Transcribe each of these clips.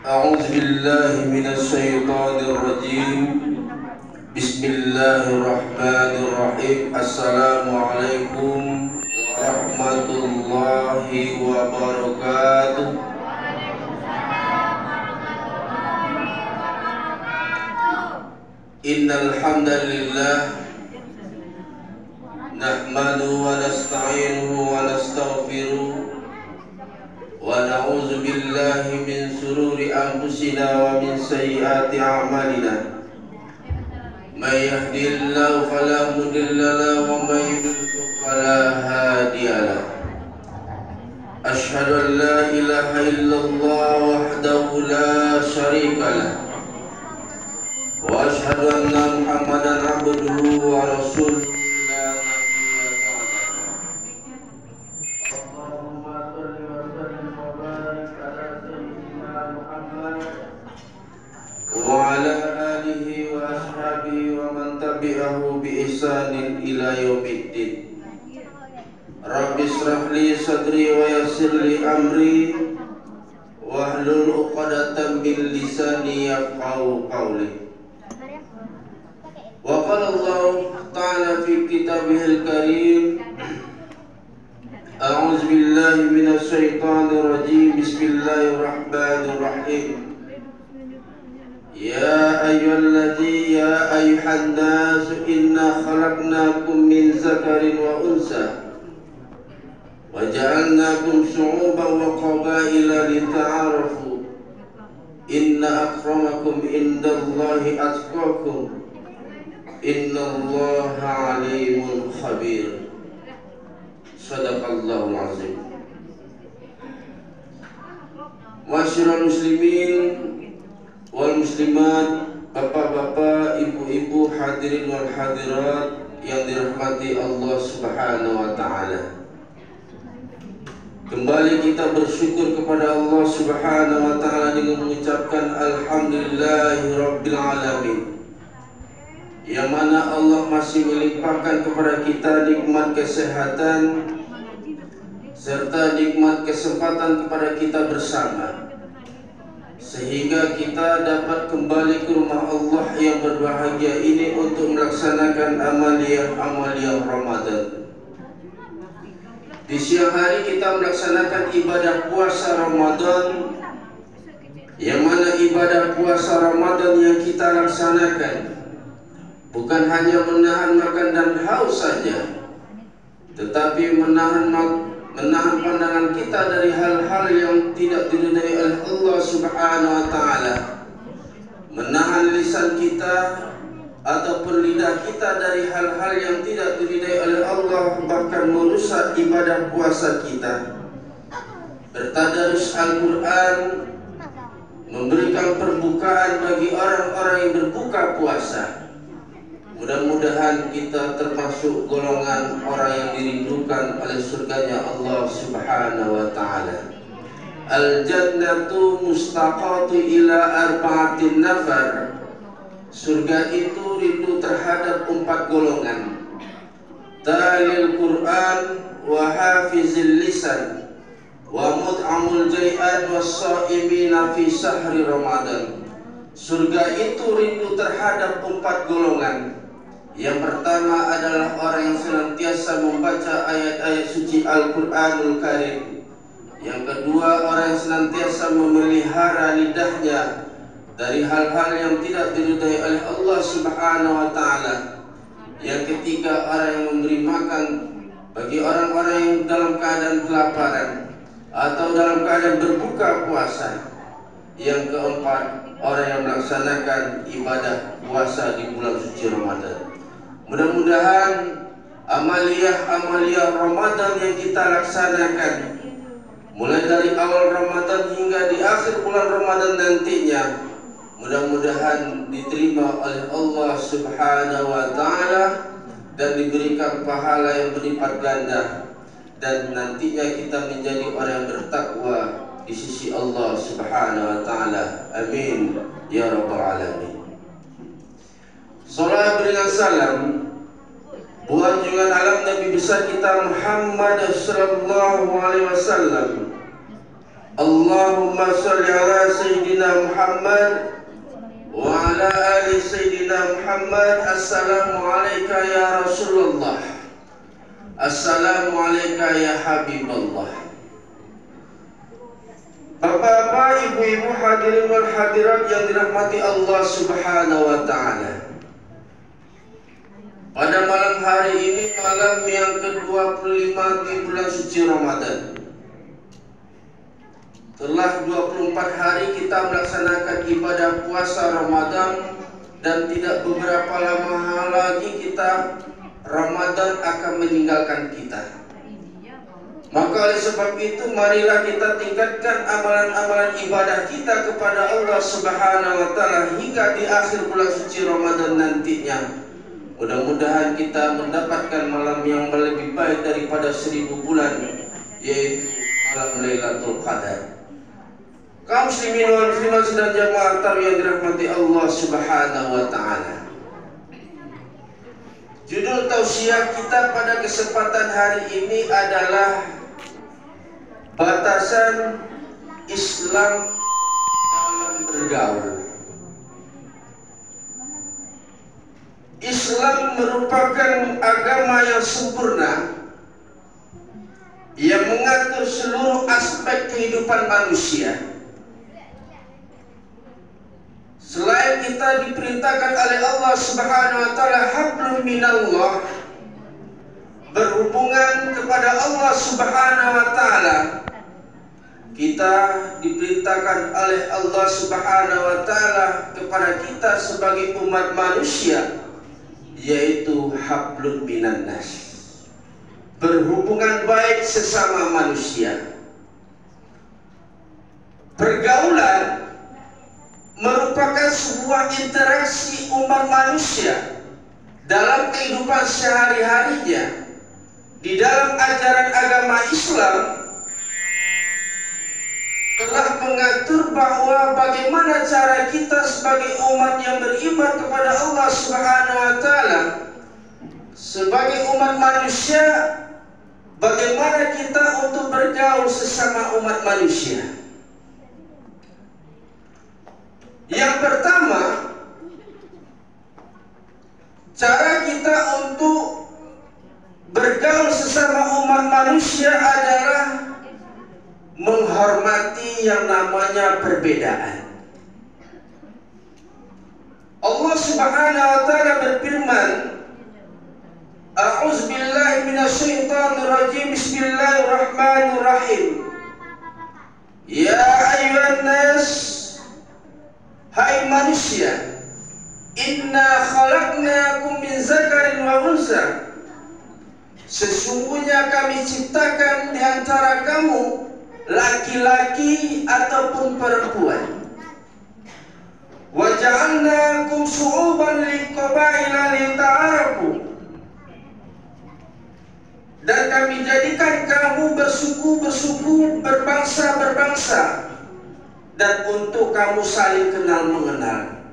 أعوذ بالله من الشيطان الرجيم. بسم الله الرحمن الرحيم. السلام عليكم ورحمة الله وبركاته. إن الحمد لله نحمده ونستعينه ونستغفره ونعوذ بالله من شرور أنفسنا ومن سيئات أعمالنا. من يهده الله فلا مضل له ومن يضلل فلا هادي له. أشهد أن لا إله إلا الله وحده لا شريك له وأشهد أن محمدا عبده ورسوله. وعلى آله وأصحابه ومن تبعه بإحسان إلى يوم الدين. رب اشرح لي صدري ويسر لي أمري واحلل عقدة من لساني يفقهوا قولي. وقال الله تعالى في كتابه الكريم: أعوذ بالله من الشيطان الرجيم. بسم الله الرحمن الرحيم. يا أيها الناس إنا خلقناكم من ذكر وأنثى وجعلناكم شعوبا وقبائل لتعارفوا إن أكرمكم عند الله أتقاكم إن الله عليم خبير. صدق الله العظيم. Masyarul muslimin wal muslimat, bapak-bapak, ibu-ibu, hadirin wal hadirat yang dirahmati Allah Subhanahu wa taala. Kembali kita bersyukur kepada Allah Subhanahu wa taala dengan mengucapkan alhamdulillahirabbil alamin. Yang mana Allah masih melimpahkan kepada kita nikmat kesehatan serta nikmat kesempatan kepada kita bersama, sehingga kita dapat kembali ke rumah Allah yang berbahagia ini untuk melaksanakan amaliyah Ramadan. Di siang hari kita melaksanakan ibadah puasa Ramadan, yang mana ibadah puasa Ramadan yang kita laksanakan bukan hanya menahan makan dan haus saja, tetapi menahan pandangan kita dari hal-hal yang tidak diridai oleh Allah Subhanahu wa taala, menahan lisan kita ataupun lidah kita dari hal-hal yang tidak diridai oleh Allah, bahkan merusak ibadah puasa kita. Bertadarus Al-Quran, memberikan perbukaan bagi orang-orang yang berbuka puasa. Mudah-mudahan kita termasuk golongan orang yang dirindukan oleh surganya Allah Subhanahu wa ta'ala. Al-jannatu mustaqatu ila arba'atin nafar. Surga itu rindu terhadap 4 golongan: talil Quran wa hafizil lisan wa mut'amul jai'an was-sha'imina fi syahri Ramadan. Surga itu rindu terhadap 4 golongan. Yang pertama adalah orang yang senantiasa membaca ayat-ayat suci Al-Quranul Karim. Yang kedua, orang yang senantiasa memelihara lidahnya dari hal-hal yang tidak diridai oleh Allah Subhanahu wa ta'ala. Yang ketiga, orang yang memberi makan bagi orang-orang yang dalam keadaan kelaparan atau dalam keadaan berbuka puasa. Yang keempat, orang yang melaksanakan ibadah puasa di bulan suci Ramadan. Mudah-mudahan amaliyah Ramadan yang kita laksanakan mulai dari awal Ramadan hingga di akhir bulan Ramadan nantinya, mudah-mudahan diterima oleh Allah Subhanahu wa ta'ala dan diberikan pahala yang berlipat ganda, dan nantinya kita menjadi orang yang bertakwa di sisi Allah Subhanahu wa ta'ala. Amin ya rabbal alamin. Salat berikan salam buat junjungan alam Nabi besar kita Muhammad sallallahu alaihi wasallam, Allahumma salli ala Sayyidina Muhammad wa ala ali Sayyidina Muhammad. Assalamualaikum ya Rasulullah. Assalamualaikum ya Habiballah. Bapak-bapak, ibu-ibu, hadirin wal hadirat yang dirahmati Allah Subhanahu wa ta'ala. Pada malam hari ini, malam yang ke-25 di bulan suci Ramadan, telah 24 hari kita melaksanakan ibadah puasa Ramadan, dan tidak beberapa lama lagi Ramadan akan meninggalkan kita. Maka oleh sebab itu, marilah kita tingkatkan amalan-amalan ibadah kita kepada Allah Subhanahu wa ta'ala hingga di akhir bulan suci Ramadan nantinya. Mudah-mudahan kita mendapatkan malam yang lebih baik daripada 1000 bulan, yaitu malam Lailatul Qadar. Kaum muslimin wal muslimat dan jamaah tarawih yang dirahmati Allah Subhanahu wa ta'ala. Judul tausiah kita pada kesempatan hari ini adalah batasan Islam dalam bergaul. Islam merupakan agama yang sempurna yang mengatur seluruh aspek kehidupan manusia. Selain kita diperintahkan oleh Allah Subhanahu wa ta'ala hablum minallah, berhubungan kepada Allah Subhanahu wa ta'ala, kita diperintahkan oleh Allah Subhanahu wa ta'ala kepada kita sebagai umat manusia, yaitu hablum minannas, berhubungan baik sesama manusia. Pergaulan merupakan sebuah interaksi umat manusia dalam kehidupan sehari-harinya. Di dalam ajaran agama Islam telah mengatur bahwa bagaimana cara kita sebagai umat yang beriman kepada Allah Subhanahu wa ta'ala, sebagai umat manusia, bagaimana kita untuk bergaul sesama umat manusia. Yang pertama, cara kita untuk bergaul sesama umat manusia adalah menghormati yang namanya perbedaan. Allah Subhanahu wa ta'ala berfirman, A'udzubillahi minasyaitonirrajim, Bismillahirrahmanirrahim. Ya ayyuhan nas, hai manusia, inna khalaqnakum min zakarin wa unsa, sesungguhnya kami ciptakan di antara kamu laki-laki ataupun perempuan. Wa ja'alnakum syu'uban liqabaila lita'arafu, dan kami jadikan kamu bersuku-bersuku, berbangsa-berbangsa, dan untuk kamu saling kenal mengenal.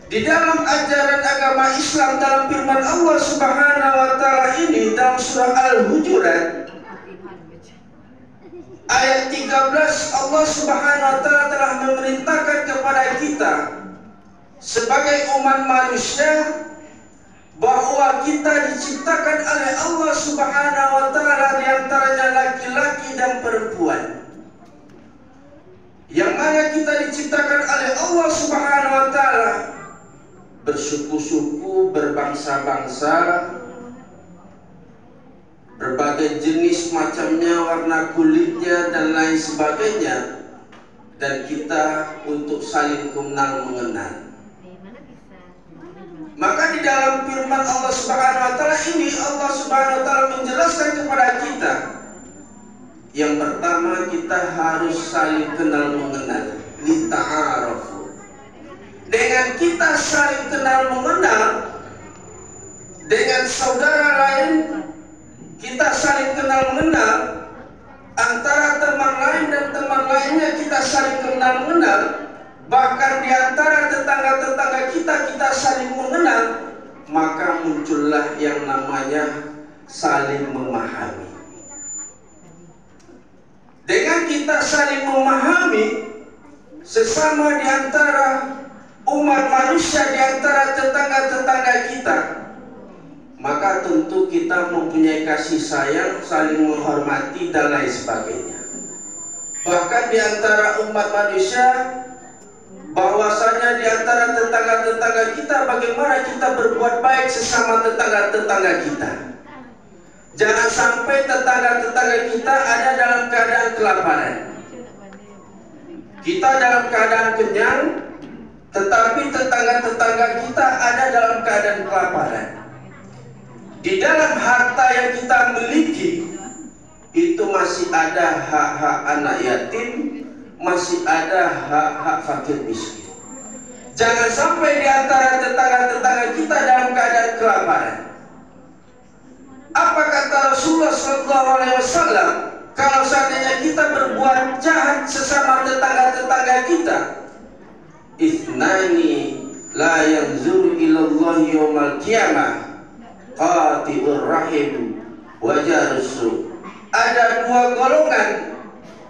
Di dalam ajaran agama Islam, dalam firman Allah Subhanahu wa ta'ala ini dalam surah Al-Hujurat ayat 13, Allah Subhanahu wa ta'ala telah memerintahkan kepada kita sebagai umat manusia bahwa kita diciptakan oleh Allah Subhanahu wa ta'ala di antaranya laki-laki dan perempuan, yang mana kita diciptakan oleh Allah Subhanahu wa ta'ala bersuku-suku, berbangsa-bangsa, berbagai jenis macamnya, warna kulitnya dan lain sebagainya, dan kita untuk saling kenal mengenal. Maka di dalam firman Allah Subhanahu wa ta'ala ini, Allah Subhanahu wa ta'ala menjelaskan kepada kita, yang pertama kita harus saling kenal mengenal, lita'arafu. Dengan kita saling kenal mengenal dengan saudara lain, kita saling kenal mengenal antara teman lain dan teman lainnya, kita saling kenal mengenal, bahkan di antara tetangga-tetangga kita saling mengenal, maka muncullah yang namanya saling memahami. sesama di antara umat manusia, di antara tetangga-tetangga kita, maka tentu kita mempunyai kasih sayang, saling menghormati dan lain sebagainya. Bahkan di antara umat manusia, bahwasanya di antara tetangga-tetangga kita, bagaimana kita berbuat baik sesama tetangga-tetangga kita. Jangan sampai tetangga-tetangga kita ada dalam keadaan kelaparan, kita dalam keadaan kenyang, tetapi tetangga-tetangga kita ada dalam keadaan kelaparan. Di dalam harta yang kita miliki itu masih ada hak-hak anak yatim, masih ada hak-hak fakir miskin. Jangan sampai di antara tetangga-tetangga kita dalam keadaan kelaparan. Apa kata Rasulullah SAW? Kalau seandainya kita berbuat jahat sesama tetangga-tetangga kita, Ithnani la yanzuru ilallahi yawmal qiyamah qati'ur rahim wa jarusu. Ada dua golongan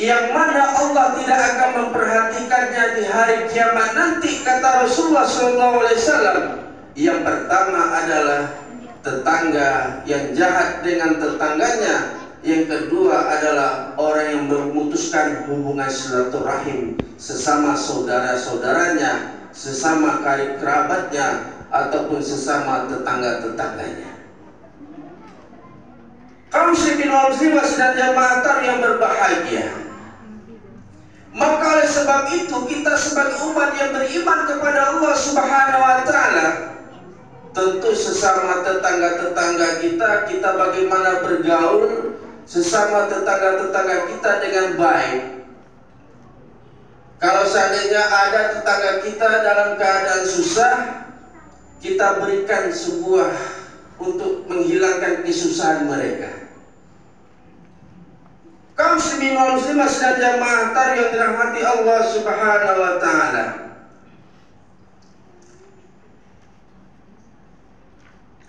yang mana Allah tidak akan memperhatikannya di hari kiamat nanti, kata Rasulullah SAW. Yang pertama adalah tetangga yang jahat dengan tetangganya. Yang kedua adalah orang yang memutuskan hubungan silaturahim sesama saudara-saudaranya, sesama karib kerabatnya, ataupun sesama tetangga-tetangganya. Kaum muslimin wal muslimat dan jamaah yang berbahagia, maka oleh sebab itu kita sebagai umat yang beriman kepada Allah Subhanahu wa Ta'ala, tentu sesama tetangga-tetangga kita bagaimana bergaul sesama tetangga-tetangga kita dengan baik. Kalau seandainya ada tetangga kita dalam keadaan susah, kita berikan sebuah untuk menghilangkan kesusahan mereka. Kaum muslimin wal muslimat dan jamaah yang dirahmati Allah Subhanahu wa Ta'ala,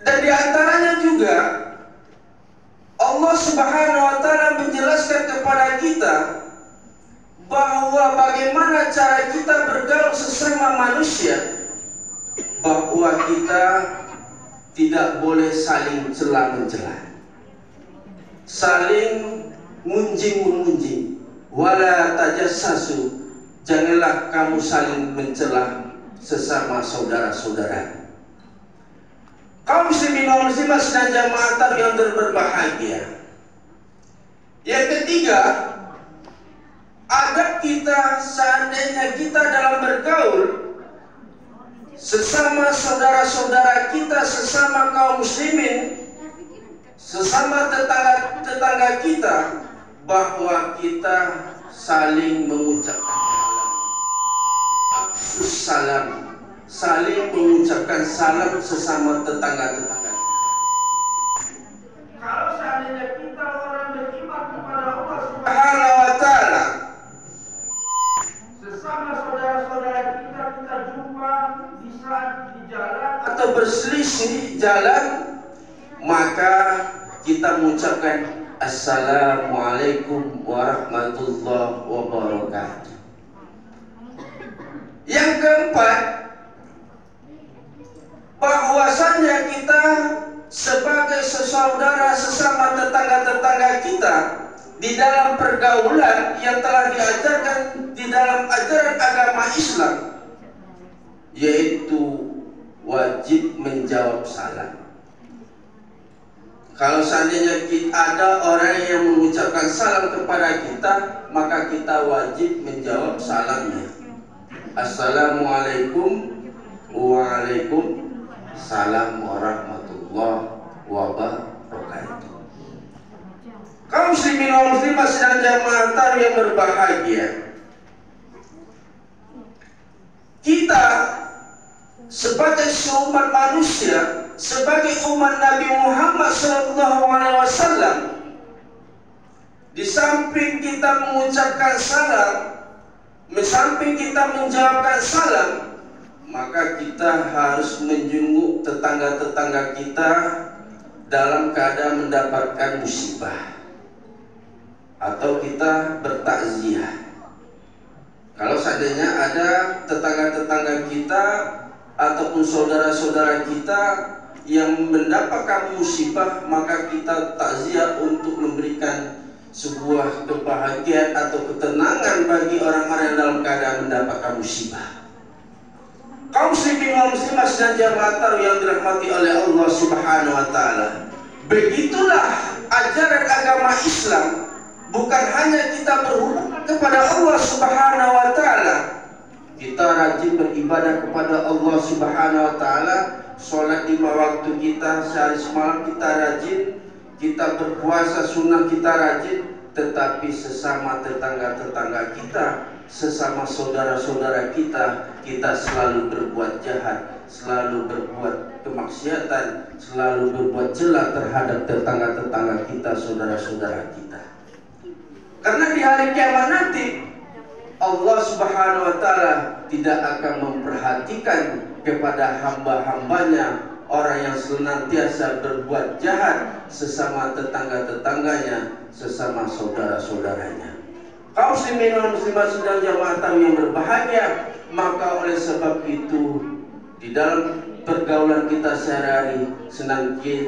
dan di antaranya juga Allah Subhanahu wa Ta'ala menjelaskan kepada kita bahwa bagaimana cara kita bergaul sesama manusia, bahwa kita tidak boleh saling cela-mencela, saling munjing-mengunjing, wala tajassasu, janganlah kamu saling mencela sesama saudara-saudara. Kaum muslimin wal muslimat dan jamaah yang berbahagia, yang ketiga, agar kita seandainya kita dalam bergaul sesama saudara-saudara kita, sesama kaum muslimin, sesama tetangga kita, bahwa kita saling mengucapkan salam, saling mengucapkan salam sesama tetangga-tetangga. Kalau seandainya kita orang beriman kepada Allah Subhanahu wa Ta'ala, sesama saudara-saudara kita jumpa di saat di jalan atau berselisih jalan, maka kita mengucapkan Assalamualaikum warahmatullahi wabarakatuh. Yang keempat, bahwasanya kita sebagai sesaudara sesama tetangga-tetangga kita di dalam pergaulan yang telah diajarkan di dalam ajaran agama Islam, yaitu wajib menjawab salam. Kalau seandainya ada orang yang mengucapkan salam kepada kita, maka kita wajib menjawab salamnya. Assalamualaikum, waalaikumsalam warahmatullahi wabarakatuh. Kaum muslimin wal muslimat dan jamaah yang berbahagia, kita sebagai seumat manusia, sebagai umat Nabi Muhammad SAW, di samping kita mengucapkan salam, di samping kita menjawabkan salam, maka kita harus menjenguk tetangga-tetangga kita dalam keadaan mendapatkan musibah, atau kita bertakziah. Kalau seandainya ada tetangga-tetangga kita ataupun saudara-saudara kita yang mendapatkan musibah, maka kita takziah untuk memberikan sebuah kebahagiaan atau ketenangan bagi orang-orang yang dalam keadaan mendapatkan musibah. Kaum muslimin wal muslimat dan jamaah yang dirahmati oleh Allah Subhanahu wa taala. Begitulah ajaran agama Islam. Bukan hanya kita berhubungan kepada Allah Subhanahu wa taala, kita rajin beribadah kepada Allah Subhanahu wa taala, sholat 5 waktu kita sehari semalam kita rajin, kita berpuasa sunnah kita rajin, tetapi sesama tetangga-tetangga kita, sesama saudara-saudara kita, kita selalu berbuat jahat, selalu berbuat kemaksiatan, selalu berbuat celah terhadap tetangga-tetangga kita, saudara-saudara kita. Karena di hari kiamat nanti Allah Subhanahu wa taala tidak akan memperhatikan kepada hamba-hambanya orang yang senantiasa berbuat jahat sesama tetangga-tetangganya, sesama saudara-saudaranya. Kaum muslimin wal muslimat sedang jamaah yang berbahagia, maka oleh sebab itu di dalam pergaulan kita sehari-hari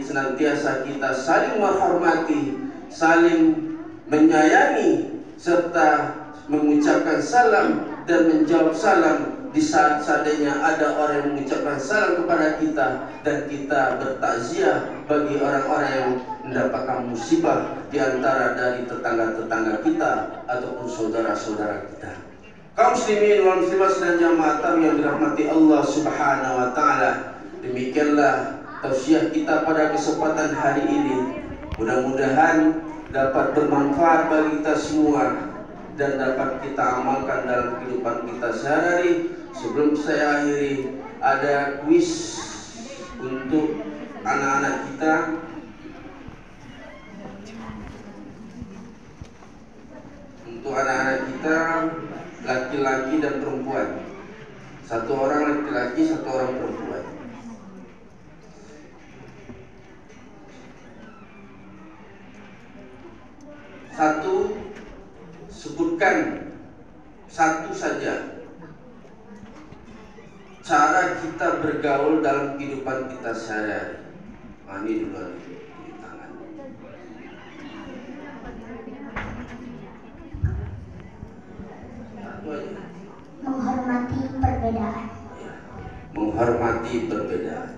senantiasa kita saling menghormati, saling menyayangi, serta mengucapkan salam dan menjawab salam di saat seandainya ada orang yang mengucapkan salam kepada kita, dan kita bertakziah bagi orang-orang yang mendapatkan musibah di antara dari tetangga-tetangga kita ataupun saudara-saudara kita. Kaum muslimin wal muslimat dan jamaah yang dirahmati Allah Subhanahu wa taala, demikianlah tausiah kita pada kesempatan hari ini. Mudah-mudahan dapat bermanfaat bagi kita semua dan dapat kita amalkan dalam kehidupan kita sehari-hari. Sebelum saya akhiri, ada kuis untuk anak-anak kita. Untuk anak-anak kita, laki-laki dan perempuan. 1 orang laki-laki, 1 orang perempuan. Satu, sebutkan satu saja cara kita bergaul dalam kehidupan kita sehari-hari. Ini dulu di tangan. Menghormati perbedaan. Ya, menghormati perbedaan.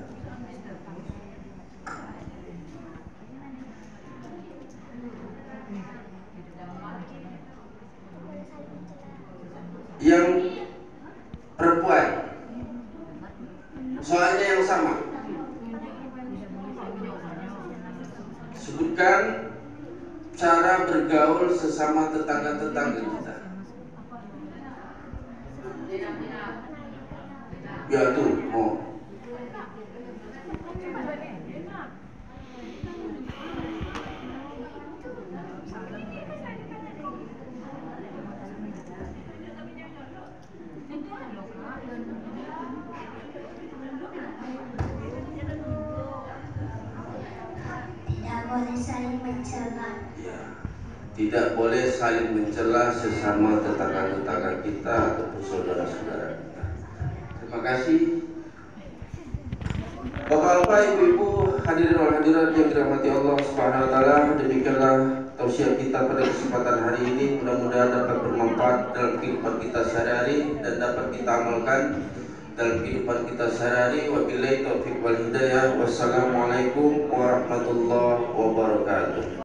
Yang perempuan, soalnya yang sama. Sebutkan cara bergaul sesama tetangga-tetangga kita. Ya tuh, mau. Boleh saling mencela. Ya, tidak boleh saling mencela sesama tetangga-tetangga kita ataupun saudara-saudara kita. Terima kasih. Bapak-bapak, ibu-ibu, hadirin wal hadirat yang dirahmati Allah Subhanahu wa taala, demikianlah tausiah kita pada kesempatan hari ini. Mudah-mudahan dapat bermanfaat dalam kehidupan kita sehari-hari dan dapat kita amalkan dalam kehidupan kita sehari-hari. Wabillahi taufiq wal hidayah. Wassalamualaikum warahmatullahi wabarakatuh.